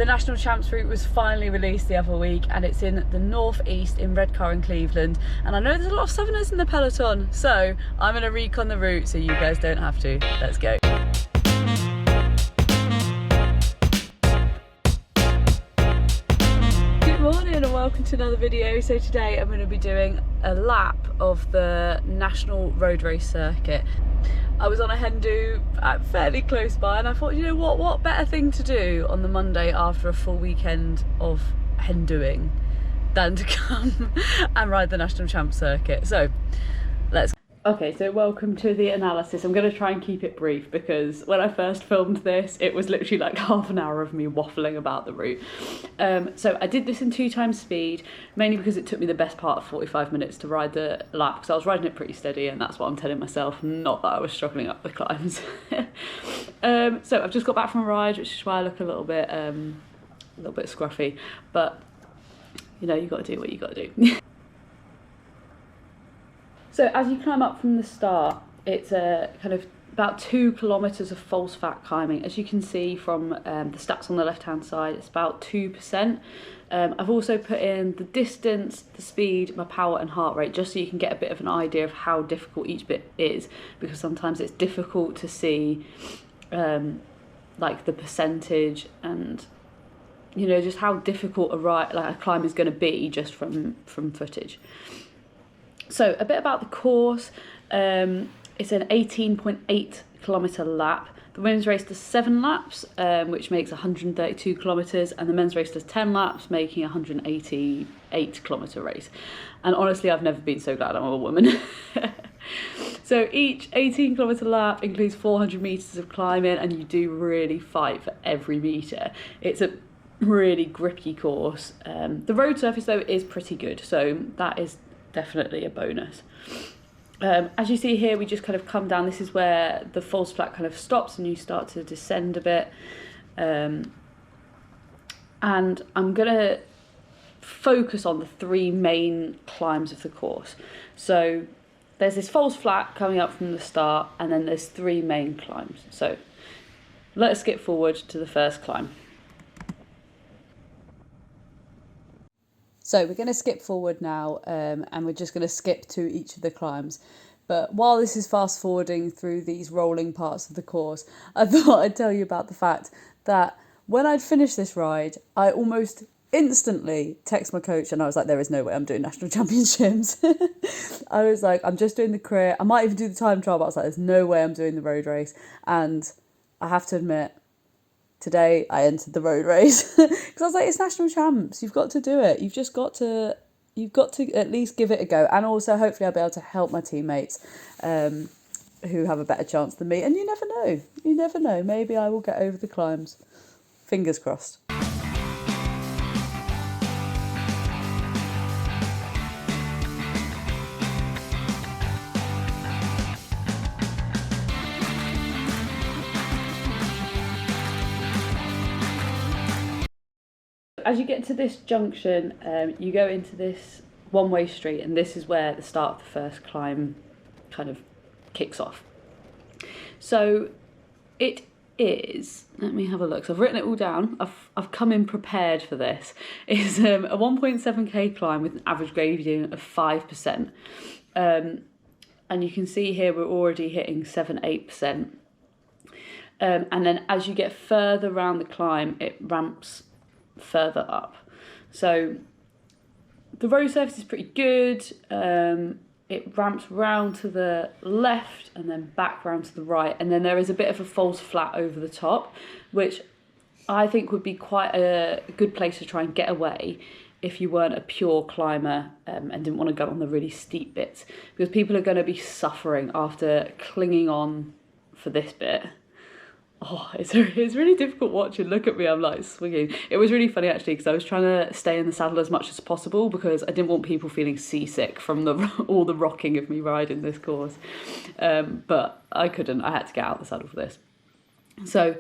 The National Champs route was finally released the other week, and it's in the northeast in Redcar and Cleveland. And I know there's a lot of Southerners in the peloton, so I'm going to recon the route so you guys don't have to. Let's go. Good morning and welcome to another video. So today I'm going to be doing a lap of the National Road Race Circuit. I was on a hen do fairly close by, and I thought, you know what better thing to do on the Monday after a full weekend of hen doing than to come and ride the National Champ Circuit. So let's okay, so welcome to the analysis. I'm going to try and keep it brief because when I first filmed this it was literally like half an hour of me waffling about the route. So I did this in 2 times speed, mainly because it took me the best part of 45 minutes to ride the lap, because I was riding it pretty steady, and that's what I'm telling myself, not that I was struggling up the climbs. So I've just got back from a ride, which is why I look a little bit scruffy, but you know, you got to do what you got to do. So as you climb up from the start, it's a kind of about 2 kilometres of false flat climbing. As you can see from the stats on the left hand side, it's about 2%. I've also put in the distance, the speed, my power and heart rate, just so you can get a bit of an idea of how difficult each bit is, because sometimes it's difficult to see like the percentage and, you know, just how difficult a climb is going to be just from footage. So a bit about the course. It's an 18.8 kilometre lap. The women's race does 7 laps, which makes 132 kilometres, and the men's race does 10 laps, making a 188 kilometre race. And honestly, I've never been so glad I'm a woman. So each 18 kilometre lap includes 400 metres of climbing, and you do really fight for every metre. It's a really grippy course. The road surface though is pretty good, so that is definitely a bonus. As you see here, we just kind of come down. This is where the false flat kind of stops and you start to descend a bit. And I'm going to focus on the 3 main climbs of the course. So there's this false flat coming up from the start, and then there's 3 main climbs. So let's skip forward to the first climb. So we're going to skip forward now, and we're just going to skip to each of the climbs. But while this is fast forwarding through these rolling parts of the course, I thought I'd tell you about the fact that when I'd finished this ride, I almost instantly text my coach and I was like, there is no way I'm doing national championships. I was like, I'm just doing the crit. I might even do the time trial, but I was like, there's no way I'm doing the road race. And I have to admit, today I entered the road race because I was like, it's national champs, you've got to do it, you've got to at least give it a go, and also hopefully I'll be able to help my teammates who have a better chance than me. And you never know, maybe I will get over the climbs, fingers crossed. As you get to this junction, you go into this one-way street, and this is where the start of the first climb kind of kicks off. So it is, let me have a look. So I've written it all down. I've come in prepared for this. It's a 1.7k climb with an average gradient of 5%. And you can see here we're already hitting 7-8%. And then as you get further around the climb, it ramps further up. So the road surface is pretty good. It ramps round to the left and then back round to the right, and then there is a bit of a false flat over the top, which I think would be quite a good place to try and get away if you weren't a pure climber and didn't want to go on the really steep bits, because people are going to be suffering after clinging on for this bit. Oh, it's really difficult watching. Look at me, I'm like swinging. It was really funny actually, because I was trying to stay in the saddle as much as possible because I didn't want people feeling seasick from all the rocking of me riding this course. But I couldn't, I had to get out of the saddle for this. So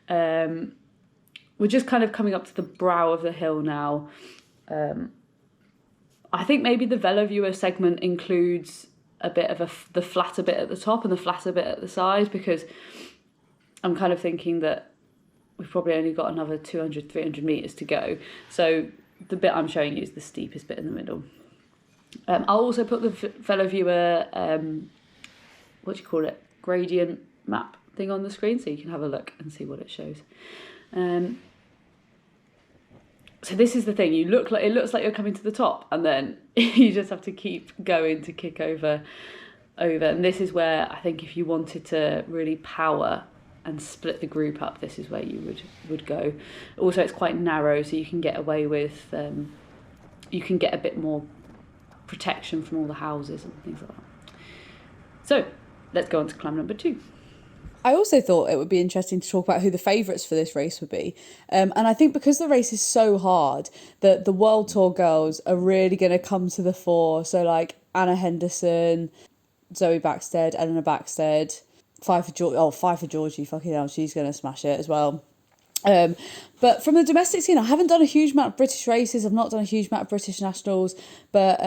we're just kind of coming up to the brow of the hill now. I think maybe the Velo Viewer segment includes a bit of the flatter bit at the top and the flatter bit at the side, because I'm kind of thinking that we've probably only got another 200, 300 metres to go. So the bit I'm showing you is the steepest bit in the middle. I'll also put the fellow viewer, gradient map thing on the screen so you can have a look and see what it shows. So this is the thing, it looks like you're coming to the top, and then you just have to keep going to kick over. And this is where I think if you wanted to really power and split the group up, this is where you would go. Also, it's quite narrow, so you can get away with, you can get a bit more protection from all the houses and things like that. So let's go on to climb number 2. I also thought it would be interesting to talk about who the favourites for this race would be. And I think because the race is so hard, that the World Tour girls are really going to come to the fore. So like Anna Henderson, Zoe Backstead, Eleanor Backstead, Pfeiffer Georgie, fucking hell, she's going to smash it as well. But from the domestic scene, I haven't done a huge amount of British races. I've not done a huge amount of British nationals. But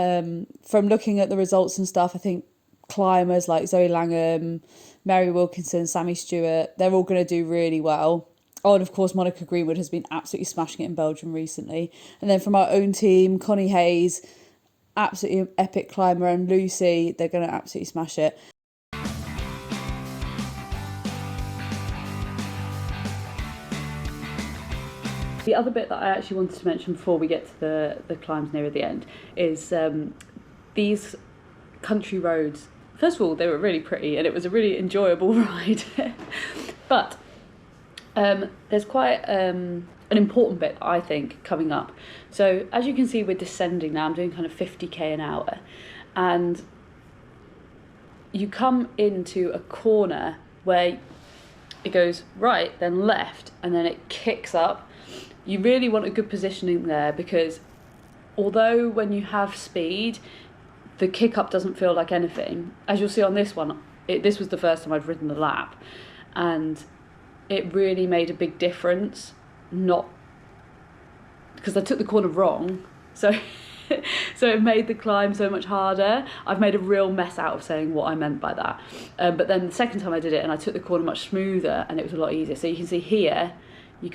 from looking at the results and stuff, I think climbers like Zoe Langham, Mary Wilkinson, Sammy Stewart, they're all going to do really well. Oh, and of course, Monica Greenwood has been absolutely smashing it in Belgium recently. And then from our own team, Connie Hayes, absolutely epic climber, and Lucy, they're going to absolutely smash it. The other bit that I actually wanted to mention before we get to the climbs near the end is these country roads. First of all, they were really pretty and it was a really enjoyable ride. But there's quite an important bit, I think, coming up. So as you can see, we're descending now. I'm doing kind of 50k an hour. And you come into a corner where it goes right, then left, and then it kicks up. You really want a good positioning there, because although when you have speed, the kick up doesn't feel like anything. As you'll see on this one, this was the first time I'd ridden the lap, and it really made a big difference. Not because I took the corner wrong, so it made the climb so much harder. I've made a real mess out of saying what I meant by that. But then the second time I did it, and I took the corner much smoother, and it was a lot easier. So you can see here, you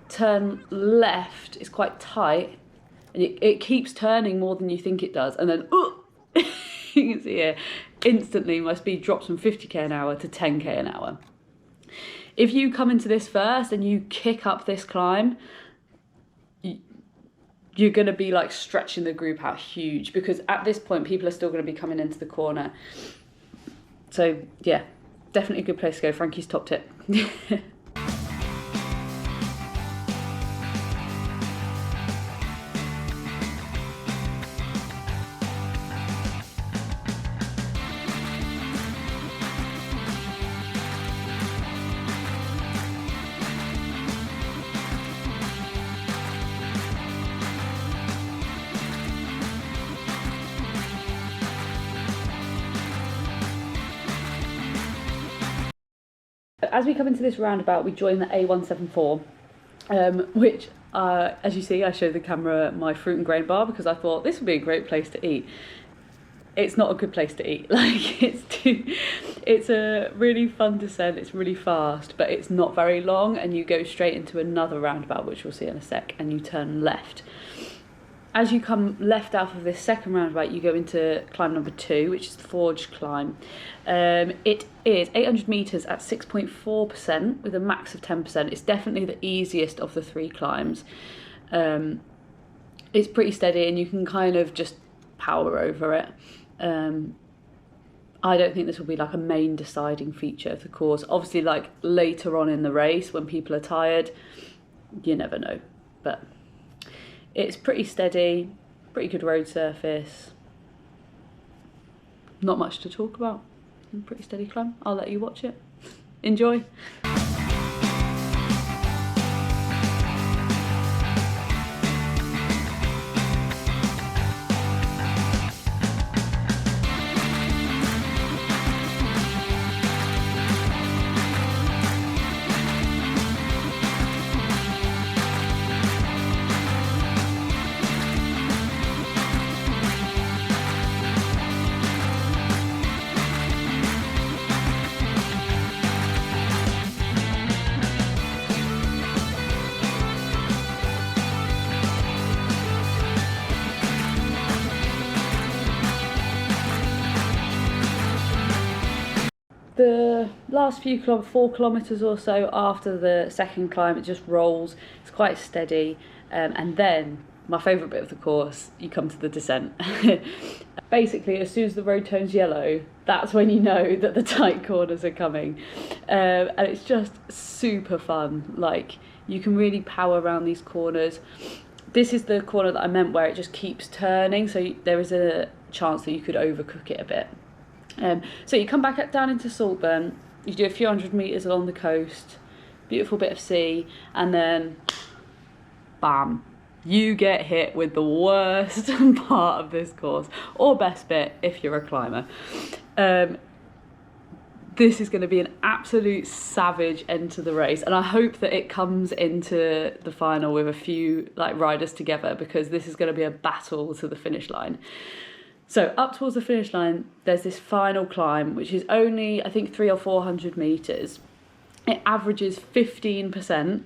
turn left, it's quite tight, and it keeps turning more than you think it does, and then you can see here, instantly my speed drops from 50k an hour to 10k an hour. If you come into this first and you kick up this climb, you're going to be like stretching the group out huge, because at this point people are still going to be coming into the corner. So yeah, definitely a good place to go. Frankie's top tip. As we come into this roundabout, we join the A174, which, as you see, I showed the camera my fruit and grain bar because I thought this would be a great place to eat. It's not a good place to eat. Like, it's a really fun descent, it's really fast, but it's not very long, and you go straight into another roundabout, which we'll see in a sec, and you turn left. As you come left out of this second roundabout, you go into climb number 2, which is the Forge climb. It is 800 metres at 6.4% with a max of 10%. It's definitely the easiest of the 3 climbs. It's pretty steady and you can kind of just power over it. I don't think this will be like a main deciding feature of the course. Obviously, like later on in the race when people are tired, you never know. But it's pretty steady, pretty good road surface. Not much to talk about. Pretty steady climb. I'll let you watch it. Enjoy. the last few 4 kilometres or so after the second climb, it just rolls. It's quite steady, and then my favourite bit of the course, you come to the descent. Basically, as soon as the road turns yellow, that's when you know that the tight corners are coming, and it's just super fun. Like, you can really power around these corners. This is the corner that I meant where it just keeps turning, so there is a chance that you could overcook it a bit. So you come back down into Saltburn, you do a few hundred metres along the coast, beautiful bit of sea, and then bam, you get hit with the worst part of this course, or best bit if you're a climber. This is going to be an absolute savage end to the race, and I hope that it comes into the final with a few like riders together, because this is going to be a battle to the finish line. So up towards the finish line, there's this final climb, which is only, I think, 300 or 400 metres. It averages 15%,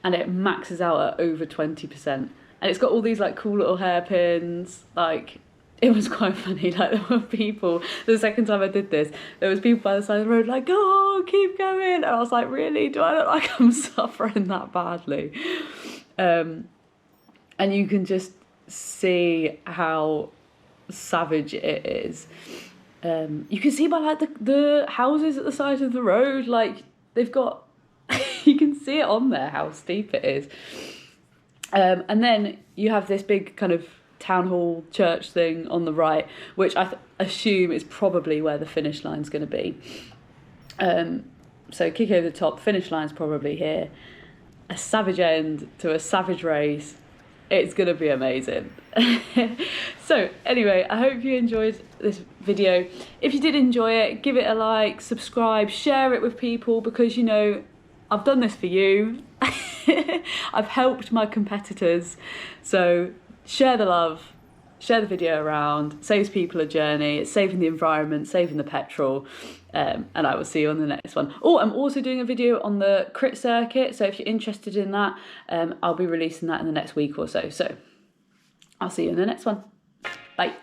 and it maxes out at over 20%. And it's got all these like cool little hairpins. Like, it was quite funny. Like, there were people, the second time I did this, there was people by the side of the road like, oh, keep going. And I was like, really? Do I look like I'm suffering that badly? And you can just see how savage it is. You can see by like the houses at the side of the road, like they've got you can see it on there how steep it is. And then you have this big kind of town hall church thing on the right, which I assume is probably where the finish line's going to be. So kick over the top, finish line's probably here. A savage end to a savage race. It's going to be amazing. So anyway, I hope you enjoyed this video. If you did enjoy it, give it a like, subscribe, share it with people, because, you know, I've done this for you. I've helped my competitors. So share the love, share the video around, saves people a journey, it's saving the environment, saving the petrol. And I will see you on the next one. Oh, I'm also doing a video on the crit circuit, so if you're interested in that, I'll be releasing that in the next week or so. So I'll see you in the next one. Bye.